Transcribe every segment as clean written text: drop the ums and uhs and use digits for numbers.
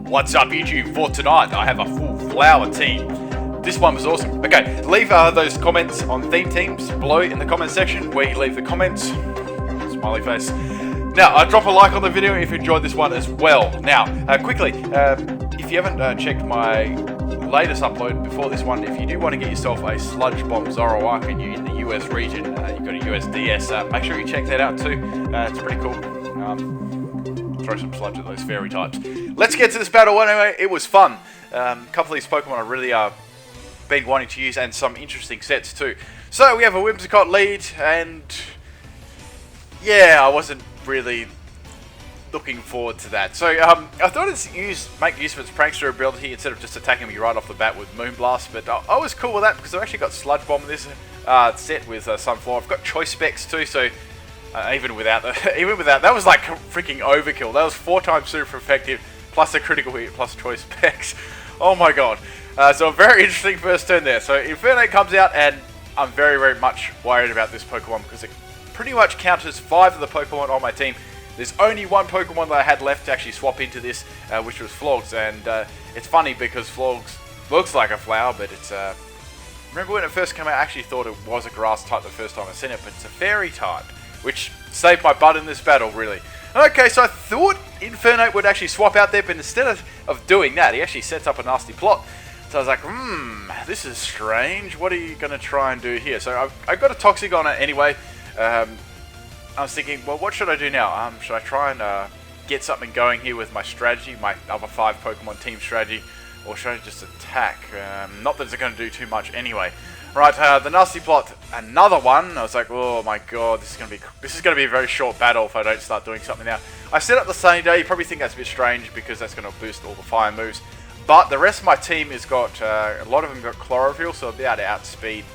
What's up YouTube? For tonight I have a full flower team. This one was awesome. Okay, leave those comments on theme teams below in the comment section where you leave the comments. Smiley face. Now, drop a like on the video if you enjoyed this one as well. Now, quickly, if you haven't checked my latest upload before this one, if you do want to get yourself a Sludge Bomb Zorro Arc and you're in the US region, you've got a USDS, make sure you check that out too. It's pretty cool. Throw some sludge at those fairy types. Let's get to this battle anyway. It was fun. A couple of these Pokemon I really been wanting to use, and some interesting sets too. So we have a Whimsicott lead, and yeah, I wasn't really looking forward to that. So I thought it's make use of its prankster ability instead of just attacking me right off the bat with Moonblast, but I was cool with that because I've actually got Sludge Bomb in this set with Sunflower. I've got Choice Specs too, so even without that was like freaking overkill. That was 4 times super effective, plus a critical hit, plus Choice Specs. Oh my god. So a very interesting first turn there. So Infernape comes out, and I'm very, very much worried about this Pokemon because it pretty much counters 5 of the Pokemon on my team. There's only one Pokemon that I had left to actually swap into this, which was Flogs. And it's funny because Flogs looks like a flower, but it's remember when it first came out, I actually thought it was a grass type the first time I seen it, but it's a fairy type, which saved my butt in this battle, really. Okay, so I thought Infernape would actually swap out there, but instead of doing that, he actually sets up a nasty plot. So I was like, this is strange. What are you going to try and do here? So I've got a Toxic on it anyway. I was thinking, well, what should I do now? Should I try and get something going here with my strategy, my other 5 Pokemon team strategy, or should I just attack? Not that it's going to do too much anyway. Right, the nasty plot, another one. I was like, oh my god, this is going to be a very short battle if I don't start doing something now. I set up the Sunny Day. You probably think that's a bit strange because that's going to boost all the fire moves. But the rest of my team has got, a lot of them got Chlorophyll, so I'll be able to outspeed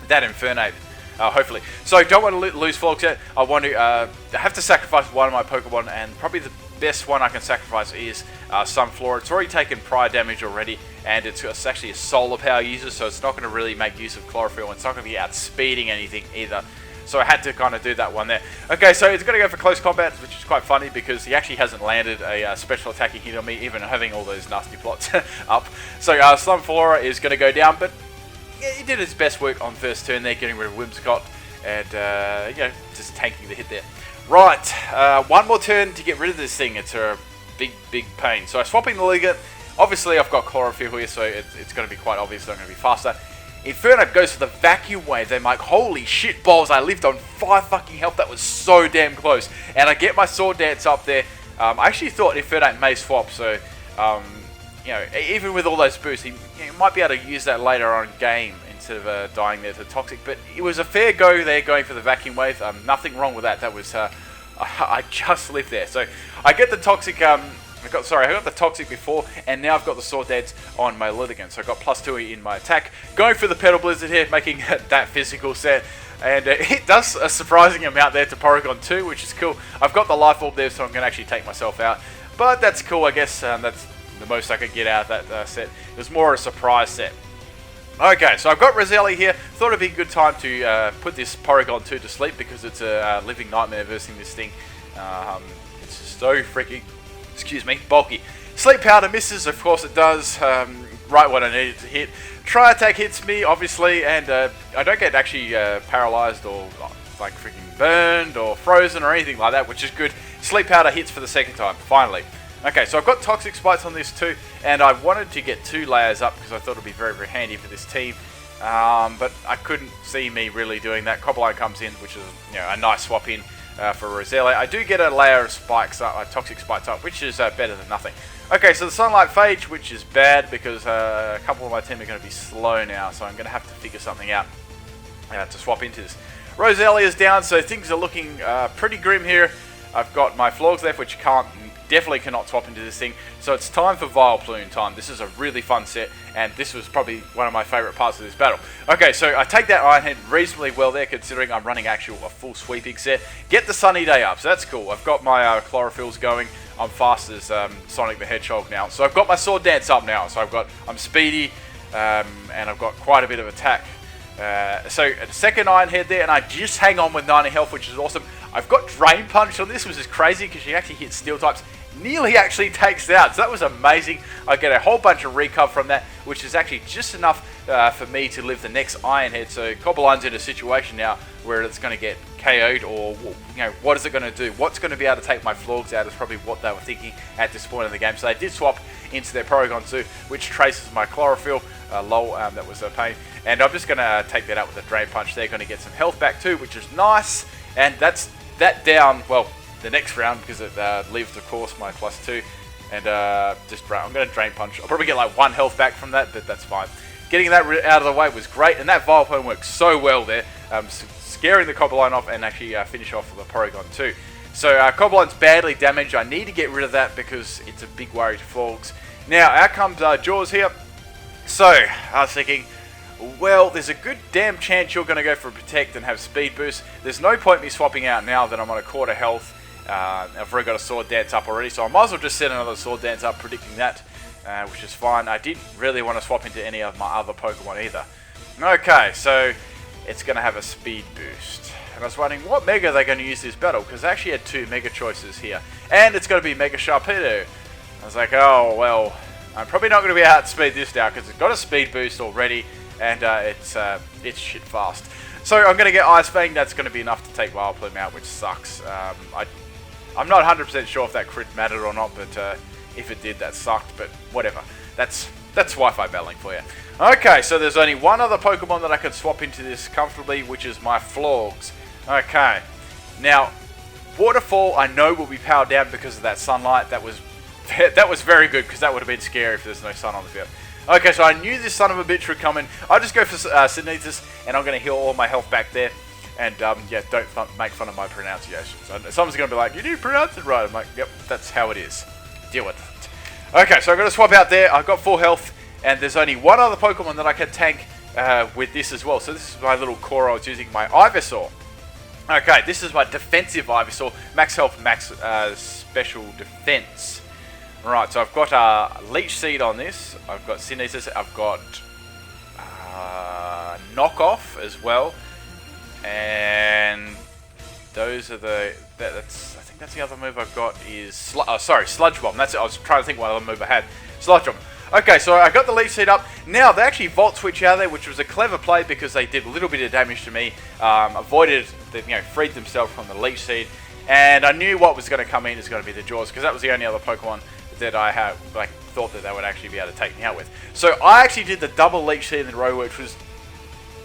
that Infernape, hopefully. So I don't want to lose Flogs yet. I want to have to sacrifice one of my Pokemon, and probably the best one I can sacrifice is Sunflower. It's already taken prior damage already, and it's actually a solar power user, so it's not going to really make use of Chlorophyll, and it's not going to be outspeeding anything either. So I had to kind of do that one there. Okay, so it's going to go for close combat, which is quite funny because he actually hasn't landed a special attacking hit on me, even having all those nasty plots up. So Sunflower is going to go down, but yeah, he did his best work on first turn there, getting rid of Whimsicott, and you know, just tanking the hit there. Right, one more turn to get rid of this thing. It's a big pain. So I swap in the Liga. Obviously, I've got Chlorophyll here, so it's going to be quite obvious that I'm going to be faster. Infernape goes for the Vacuum Wave. They're like, holy shit balls, I lived on 5 fucking health. That was so damn close. And I get my Sword Dance up there. I actually thought Infernape may swap, so you know, even with all those boosts, he might be able to use that later on in game instead of dying there to Toxic. But it was a fair go there going for the Vacuum Wave. Nothing wrong with that. That was I just lived there. So I get the Toxic. I got the Toxic before, and now I've got the Sword Dance on my Lilligant. So I've got +2 in my attack. Going for the Petal Blizzard here, making that physical set. And it does a surprising amount there to Porygon 2, which is cool. I've got the Life Orb there, so I'm going to actually take myself out. But that's cool, I guess. That's the most I could get out of that set. It was more a surprise set. Okay, so I've got Roselia here. Thought it'd be a good time to put this Porygon 2 to sleep because it's a living nightmare versing this thing. It's just so freaking, bulky. Sleep Powder misses, of course it does, right when I need it to hit. Tri-Attack hits me, obviously, and I don't get actually paralyzed or like freaking burned or frozen or anything like that, which is good. Sleep Powder hits for the second time, finally. Okay, so I've got Toxic Spites on this too, and I wanted to get 2 layers up because I thought it would be very, very handy for this team. But I couldn't see me really doing that. Copperline comes in, which is, you know, a nice swap in for Roselia. I do get a layer of spikes up, Toxic Spikes up, which is better than nothing. Okay, so the Sunlight Phage, which is bad because a couple of my team are going to be slow now, so I'm going to have to figure something out to swap into this. Roselia's down, so things are looking pretty grim here. I've got my Flogs left, which definitely cannot swap into this thing. So it's time for Vileplume time. This is a really fun set, and this was probably one of my favourite parts of this battle. Okay, so I take that Iron Head reasonably well there, considering I'm running a full sweeping set. Get the Sunny Day up, so that's cool. I've got my Chlorophylls going. I'm fast as Sonic the Hedgehog now. So I've got my Sword Dance up now. So I'm speedy, and I've got quite a bit of attack. So a second Iron Head there, and I just hang on with 90 health, which is awesome. I've got Drain Punch on this, which is crazy because she actually hits Steel types nearly actually takes it out. So that was amazing. I get a whole bunch of recup from that, which is actually just enough for me to live the next Iron Head. So Cobbleine's in a situation now where it's going to get KO'd, or what is it going to do? What's going to be able to take my Florgs out is probably what they were thinking at this point in the game. So they did swap into their Porygon Zoo, which traces my Chlorophyll. That was a pain. And I'm just going to take that out with a Drain Punch. They're going to get some health back too, which is nice. And that's that down, well, the next round, because it leaves, of course, my +2. And I'm going to Drain Punch. I'll probably get like 1 health back from that, but that's fine. Getting that out of the way was great, and that Vileplume worked so well there. Scaring the Cobbleine off and actually finish off with a Porygon too. So Cobbleine's badly damaged. I need to get rid of that because it's a big worry to Florgs. Now, out comes Jaws here. So, I was thinking, well, there's a good damn chance you're going to go for a Protect and have Speed Boost. There's no point me swapping out now that I'm on a quarter health. I've already got a Sword Dance up already, so I might as well just set another Sword Dance up, predicting that, which is fine. I didn't really want to swap into any of my other Pokemon either. Okay, so it's going to have a Speed Boost. And I was wondering, what Mega are they going to use this battle? Because I actually had 2 Mega choices here. And it's going to be Mega Sharpedo. I was like, oh, well, I'm probably not going to be able to outspeed this now because it's got a Speed Boost already. And it's shit fast. So I'm going to get Ice Fang. That's going to be enough to take Vileplume out, which sucks. I'm not 100% sure if that crit mattered or not, but if it did, that sucked. But whatever. That's Wi-Fi battling for you. Okay, so there's only one other Pokemon that I can swap into this comfortably, which is my Florgs. Okay, now Waterfall I know will be powered down because of that sunlight. That was very good because that would have been scary if there's no sun on the field. Okay, so I knew this son of a bitch would come in. I'll just go for Sidnesis, and I'm going to heal all my health back there. And yeah, don't make fun of my pronunciation. So someone's going to be like, you didn't pronounce it right. I'm like, yep, that's how it is. Deal with it. Okay, so I'm going to swap out there. I've got full health, and there's only one other Pokemon that I can tank with this as well. So this is my little core I was using, my Ivysaur. Okay, this is my defensive Ivysaur. Max health, max special defense. Right, so I've got Leech Seed on this. I've got Sidnesis. I've got Knockoff as well. And those are I think that's the other move I've got is Sludge Bomb. That's it. I was trying to think what other move I had. Sludge Bomb. Okay, so I got the Leech Seed up. Now, they actually Volt Switch out there, which was a clever play because they did a little bit of damage to me. Freed themselves from the Leech Seed. And I knew what was going to come in is going to be the Jaws, because that was the only other Pokemon that I had, thought that they would actually be able to take me out with. So I actually did the double Leech Seed in the row, which was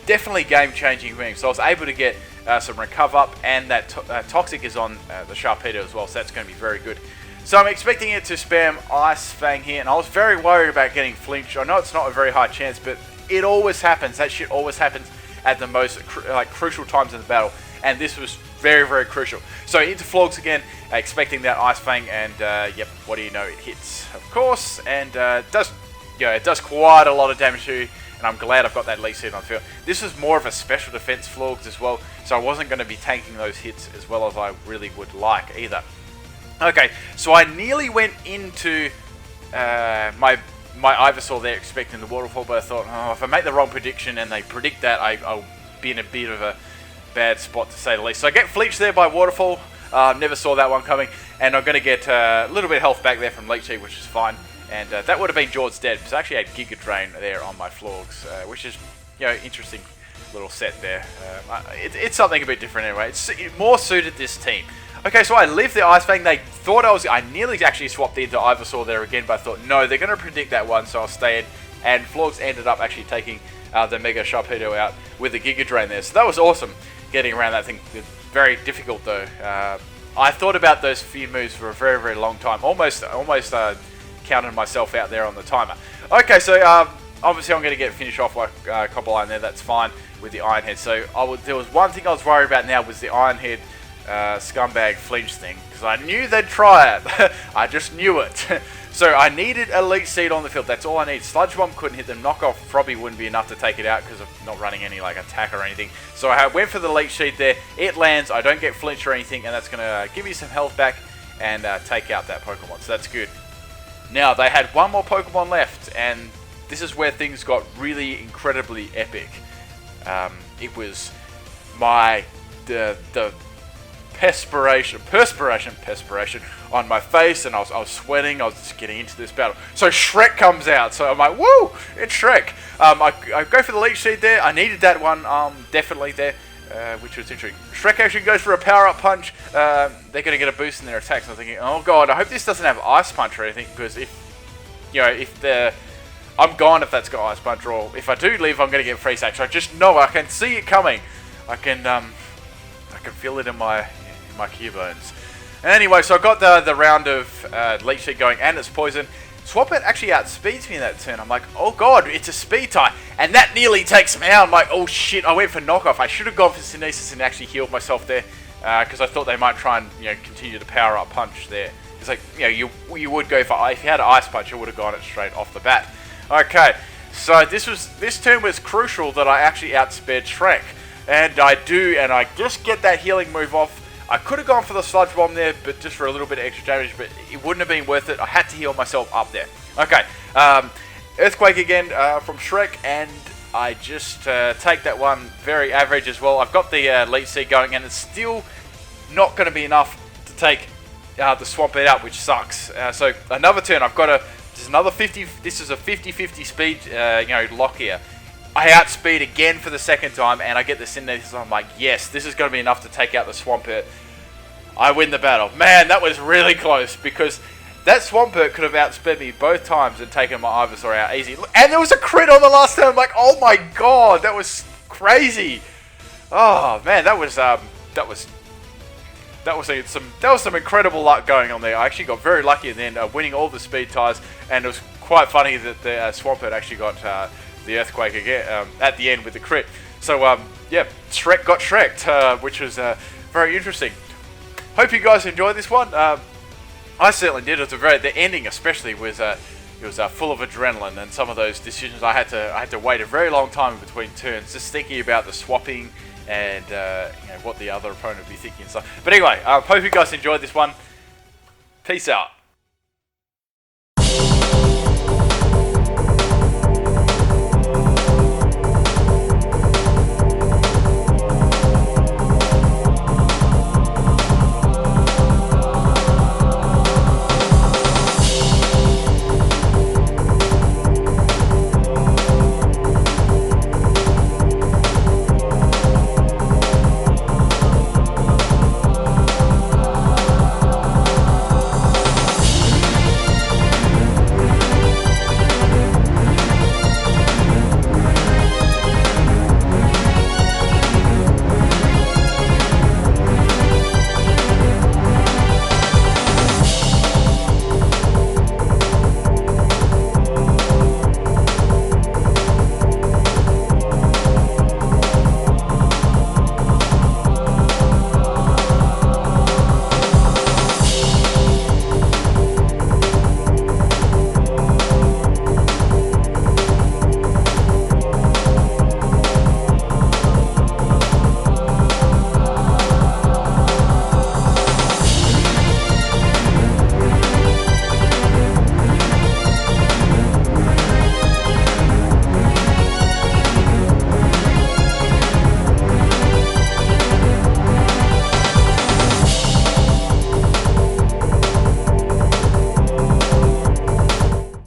definitely game-changing for me. So I was able to get some Recover Up, and that Toxic is on the Sharpedo as well, so that's going to be very good. So I'm expecting it to spam Ice Fang here, and I was very worried about getting Flinch. I know it's not a very high chance, but it always happens. That shit always happens at the most crucial times in the battle, and this was very, very crucial. So into Florgs again, expecting that Ice Fang, and yep, what do you know, it hits, of course, and it does quite a lot of damage to you, and I'm glad I've got that Leech Seed on the field. This is more of a special defense Florgs as well, so I wasn't going to be tanking those hits as well as I really would like either. Okay, so I nearly went into my Ivysaur there expecting the Waterfall, but I thought, oh, if I make the wrong prediction and they predict that, I'll be in a bit of a bad spot to say the least. So I get Fleeched there by Waterfall. Never saw that one coming, and I'm going to get a little bit of health back there from Leech Seed, which is fine. And that would have been Jord's dead, because I actually had Giga Drain there on my Florgs, which is, interesting little set there. It's something a bit different anyway. It's more suited this team. Okay, so I lived the Ice Fang. They thought I nearly actually swapped into Ivysaur there again, but I thought, no, they're going to predict that one, so I'll stay in. And Florgs ended up actually taking the Mega Sharpedo out with the Giga Drain there. So that was awesome, getting around that thing. Very difficult, though. I thought about those few moves for a very, very long time. Almost counted myself out there on the timer. Okay, so obviously I'm going to finish off like Cobbleine there. That's fine with the Iron Head. So there was one thing I was worried about now was the Iron Head scumbag flinch thing, because I knew they'd try it. I just knew it. So I needed a Leech Seed on the field. That's all I need. Sludge Bomb couldn't hit them. Knockoff probably wouldn't be enough to take it out because I'm not running any attack or anything. So I went for the Leech Seed there. It lands. I don't get flinch or anything, and that's going to give me some health back and take out that Pokemon. So that's good. Now they had one more Pokemon left, and this is where things got really incredibly epic. It was the perspiration on my face, and I was sweating. I was just getting into this battle. So Shrek comes out. So I'm like, woo, it's Shrek. I go for the leech seed there. I needed that one, definitely there, which was interesting. Shrek actually goes for a power-up punch. They're going to get a boost in their attacks. I'm thinking, oh god, I hope this doesn't have ice punch or anything, because I'm gone if that's got ice punch, or if I do leave, I'm going to get free sack. So I just know I can see it coming. I can feel it in my key bones. Anyway, so I got the round of leech seed going, and it's poison. Swampert actually outspeeds me in that turn. I'm like, oh god, it's a speed tie, and that nearly takes me out. I'm like, oh shit, I went for knockoff. I should have gone for Synesis and actually healed myself there, because I thought they might try and continue to power up punch there. It's like, you would go for, if you had an ice punch, you would have gone it straight off the bat. Okay, so this turn was crucial that I actually outsped Shrek. And I just get that healing move off. I could have gone for the sludge bomb there, but just for a little bit of extra damage, but it wouldn't have been worth it. I had to heal myself up there. Okay, Earthquake again from Shrek, and I just take that one very average as well. I've got the leech seed going, and it's still not going to be enough to take the Swampert out, which sucks. So another turn, I've got this is another 50. This is a 50-50 speed, lock here. I outspeed again for the second time, and I get the Synesis. I'm like, yes, this is going to be enough to take out the Swampert. I win the battle. Man, that was really close, because that Swampert could have outsped me both times and taken my Ivysaur out easy. And there was a crit on the last turn. I'm like, oh my god, that was crazy. Oh man, that was some incredible luck going on there. I actually got very lucky, and then winning all the speed ties, and it was quite funny that the Swampert actually got the Earthquake again at the end with the crit. So yeah, Shrek got Shreked, which was very interesting. Hope you guys enjoyed this one. I certainly did. It was the ending especially was it was full of adrenaline, and some of those decisions I had to wait a very long time in between turns, just thinking about the swapping and what the other opponent would be thinking and stuff. But anyway, hope you guys enjoyed this one. Peace out.